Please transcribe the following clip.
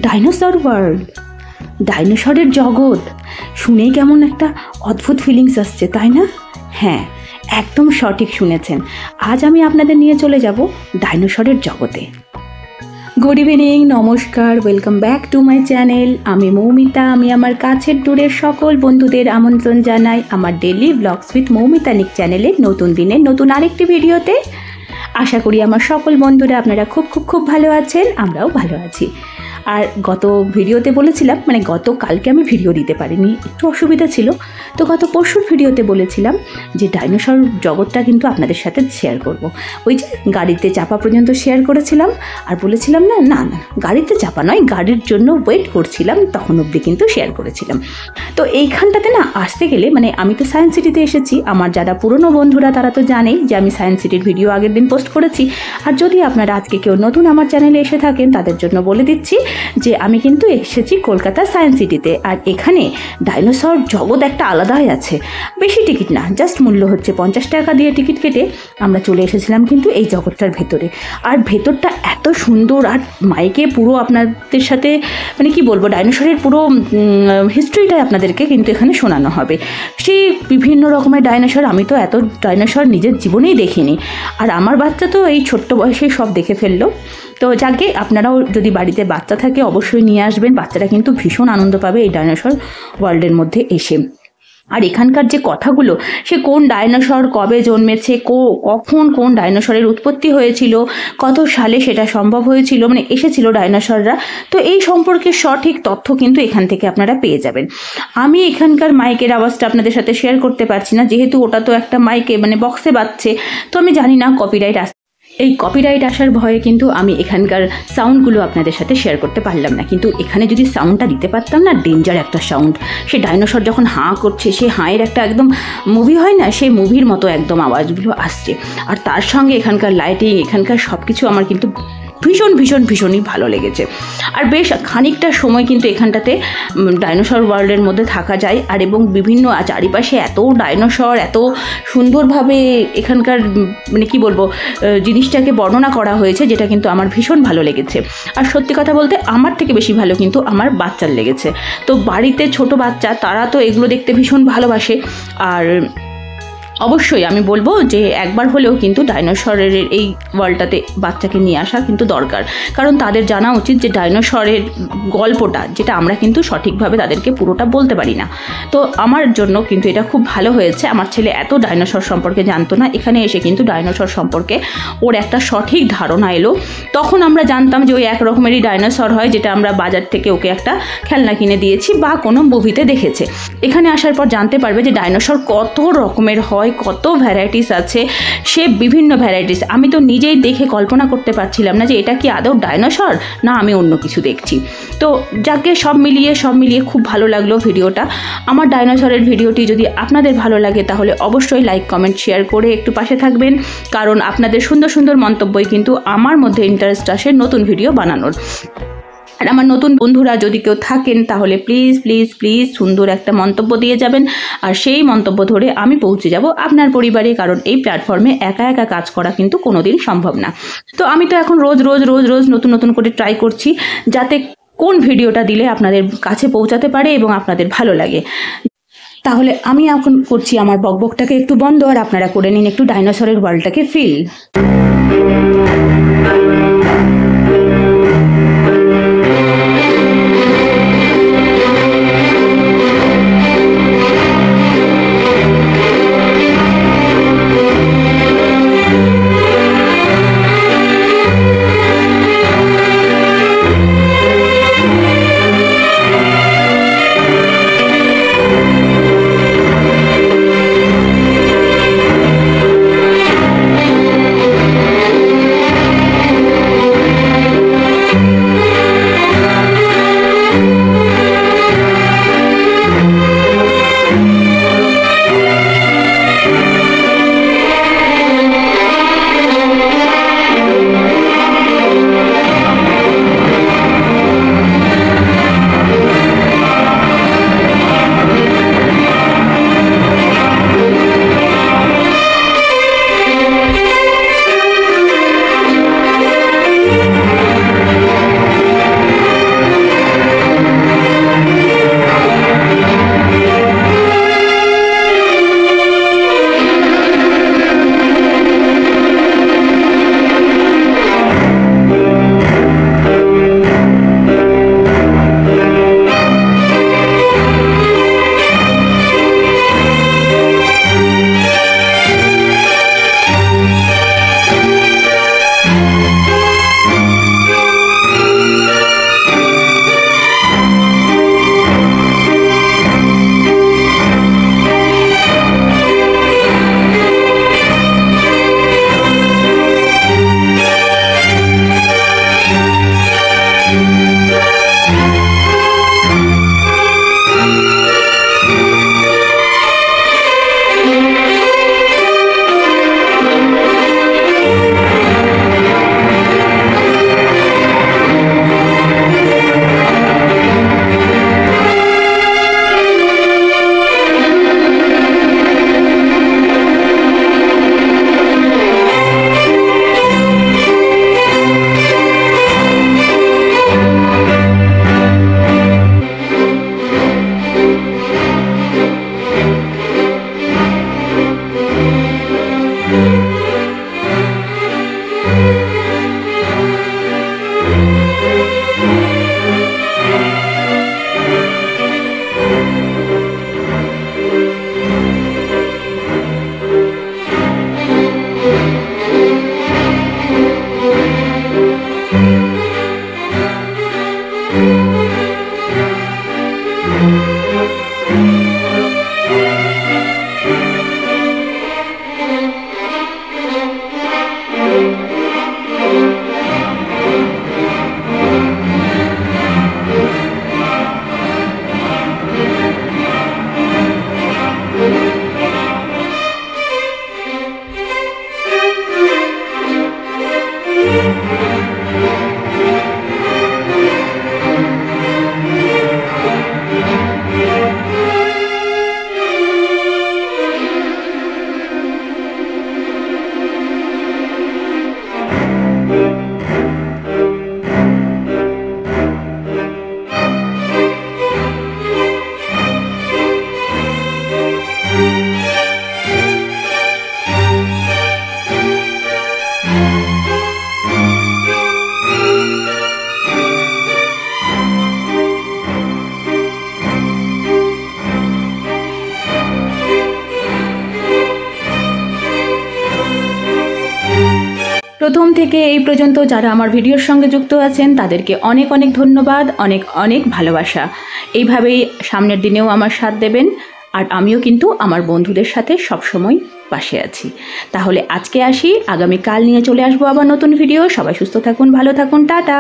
Dinosaur world, ডাইনোসরের জগৎ শুনেই কেমন একটা অদ্ভুত ফিলিংস আসছে, তাই না? হ্যাঁ, একদম সঠিক শুনেছেন। আজ আমি আপনাদের নিয়ে চলে যাব ডাইনোসরের জগতে। গুড ইভিনিং, নমস্কার, welcome back to my channel. আমি মৌমিতা। আমি আমার কাছের দূরের সকল বন্ধুদের আমন্ত্রণ জানাই আমার ডেইলি ব্লগস উইথ মৌমিতা নিক চ্যানেলের নতুন দিনের নতুন আরেকটি ভিডিওতে। আশা করি আমার সকল বন্ধুরা আপনারা খুব খুব খুব ভালো আছেন, আমরাও ভালো আছি। আর গত ভিডিওতে বলেছিলাম, গতকালকে আমি ভিডিও দিতে পারিনি, একটু অসুবিধা ছিল। তো গত পরশুর ভিডিওতে বলেছিলাম যে ডাইনোসর জগৎটা কিন্তু আপনাদের সাথে শেয়ার করব। ওই যে গাড়িতে চাপা পর্যন্ত শেয়ার করেছিলাম, আর বলেছিলাম না না না গাড়িতে চাপা নয়, গাড়ির জন্য ওয়েট করছিলাম, তখন অবধি কিন্তু শেয়ার করেছিলাম। তো এইখানটাতে না আসতে গেলে আমি তো সায়েন্স সিটিতে এসেছি। আমার যারা পুরনো বন্ধুরা তারা তো জানেই যে আমি সায়েন্স সিটির ভিডিও আগের দিন পোস্ট করেছি। আর যদি আপনারা আজকে কেউ নতুন আমার চ্যানেলে এসে থাকেন তাদের জন্য বলে দিচ্ছি যে আমি কিন্তু এসেছি কলকাতা সায়েন্স সিটিতে। আর এখানে ডাইনোসর জগৎ একটা আলাদাই আছে। বেশি টিকিট না, জাস্ট মূল্য হচ্ছে 50 টাকা দিয়ে টিকিট কেটে আমরা চলে এসেছিলাম কিন্তু এই জগৎটার ভেতরে। আর ভেতরটা এত সুন্দর, আর মাইকে পুরো আপনাদের সাথে কি বলবো, ডাইনোসরের পুরো হিস্ট্রিটাই আপনাদেরকে কিন্তু এখানে শোনানো হবে। সেই বিভিন্ন রকমের ডাইনোসর, আমি তো এত ডাইনোসর নিজের জীবনেই দেখিনি। আর আমার বাচ্চা তো এই ছোট্ট বয়সেই সব দেখে ফেললো। তো যাকে আপনারাও যদি বাড়িতে বাচ্চা থাকে অবশ্যই নিয়ে আসবেন, বাচ্চারা কিন্তু ভীষণ আনন্দ পাবে এই ডাইনোসর ওয়ার্ল্ডের মধ্যে এসে। আর এখানকার যে কথাগুলো, সে কোন ডাইনোসর কবে জন্মেছে, কখন কোন ডাইনোসরের উৎপত্তি হয়েছিল, কত সালে সেটা সম্ভব হয়েছিল, এসেছিল ডাইনোসররা, তো এই সম্পর্কে সঠিক তথ্য কিন্তু এখান থেকে আপনারা পেয়ে যাবেন। আমি এখানকার মাইকের আওয়াজটা আপনাদের সাথে শেয়ার করতে পারছি না, যেহেতু ওটা তো একটা মাইকে বক্সে বাজছে। তো আমি জানি না কপিরাইট এই কপিরাইট আসার ভয়ে কিন্তু আমি এখানকার সাউন্ডগুলো আপনাদের সাথে শেয়ার করতে পারলাম না। কিন্তু এখানে যদি সাউন্ডটা দিতে পারতাম না, ডেঞ্জার একটা সাউন্ড। সে ডাইনোসর যখন হাঁ করছে, সে হাঁয়ের একটা একদম মুভি হয় না, সেই মুভির মতো একদম আওয়াজগুলো আসছে। আর তার সঙ্গে এখানকার লাইটিং, এখানকার সব কিছু আমার কিন্তু ভীষণই ভালো লেগেছে। আর বেশ খানিকটা সময় কিন্তু এখানটাতে ডাইনোসর ওয়ার্ল্ডের মধ্যে থাকা যায়। আর এবং বিভিন্ন চারিপাশে এত ডাইনোসর, এত সুন্দরভাবে এখানকার কি বলবো জিনিসটাকে বর্ণনা করা হয়েছে, যেটা কিন্তু আমার ভীষণ ভালো লেগেছে। আর সত্যি কথা বলতে আমার থেকে বেশি ভালো কিন্তু আমার বাচ্চার লেগেছে। তো বাড়িতে ছোট বাচ্চা, তারা তো এগুলো দেখতে ভীষণ ভালোবাসে। আর অবশ্যই আমি বলবো যে একবার হলেও কিন্তু ডাইনোসরের এই ওয়ার্ল্ডটাতে বাচ্চাকে নিয়ে আসা কিন্তু দরকার। কারণ তাদের জানা উচিত যে ডাইনোসরের গল্পটা, যেটা আমরা কিন্তু সঠিকভাবে তাদেরকে পুরোটা বলতে পারি না। তো আমার জন্য কিন্তু এটা খুব ভালো হয়েছে। আমার ছেলে এত ডাইনোসর সম্পর্কে জানতো না, এখানে এসে কিন্তু ডাইনোসর সম্পর্কে ওর একটা সঠিক ধারণা এলো। তখন আমরা জানতাম যে ওই এক রকমেরই ডাইনোসর হয়, যেটা আমরা বাজার থেকে ওকে একটা খেলনা কিনে দিয়েছি বা কোনো মুভিতে দেখেছে। এখানে আসার পর জানতে পারবে যে ডাইনোসর কত রকমের হয়, কত ভ্যারাইটিস আছে, সে বিভিন্ন ভ্যারাইটিস। আমি তো নিজেই দেখে কল্পনা করতে পারছিলাম না যে এটা কি আদৌ ডাইনোসর না আমি অন্য কিছু দেখছি। তো যাকে সব মিলিয়ে খুব ভালো লাগলো ভিডিওটা। আমার ডাইনোসরের ভিডিওটি যদি আপনাদের ভালো লাগে তাহলে অবশ্যই লাইক, কমেন্ট, শেয়ার করে একটু পাশে থাকবেন। কারণ আপনাদের সুন্দর সুন্দর মন্তব্যই কিন্তু আমার মধ্যে ইন্টারেস্ট আসে নতুন ভিডিও বানানোর। আর আমার নতুন বন্ধুরা যদি কেউ থাকেন তাহলে প্লিজ প্লিজ প্লিজ সুন্দর একটা মন্তব্য দিয়ে যাবেন। আর সেই মন্তব্য ধরে আমি পৌঁছে যাব আপনার পরিবারে। কারণ এই প্ল্যাটফর্মে একা একা কাজ করা কিন্তু কোনোদিন সম্ভব না। তো আমি তো এখন রোজ নতুন করে ট্রাই করছি যাতে কোন ভিডিওটা দিলে আপনাদের কাছে পৌঁছাতে পারে এবং আপনাদের ভালো লাগে। তাহলে আমি এখন করছি আমার বকবকটাকে একটু বন্ধ, আর আপনারা করে নিন একটু ডাইনোসরের ওয়ার্ল্ডটাকে ফিল। প্রথম থেকে এই পর্যন্ত যারা আমার ভিডিওর সঙ্গে যুক্ত আছেন তাদেরকে অনেক অনেক ধন্যবাদ, অনেক অনেক ভালোবাসা। এইভাবেই সামনের দিনেও আমার সাথ দেবেন, আর আমিও কিন্তু আমার বন্ধুদের সাথে সবসময় পাশে আছি। তাহলে আজকে আসি, আগামীকাল নিয়ে চলে আসবো আবার নতুন ভিডিও। সবাই সুস্থ থাকুন, ভালো থাকুন, টাটা।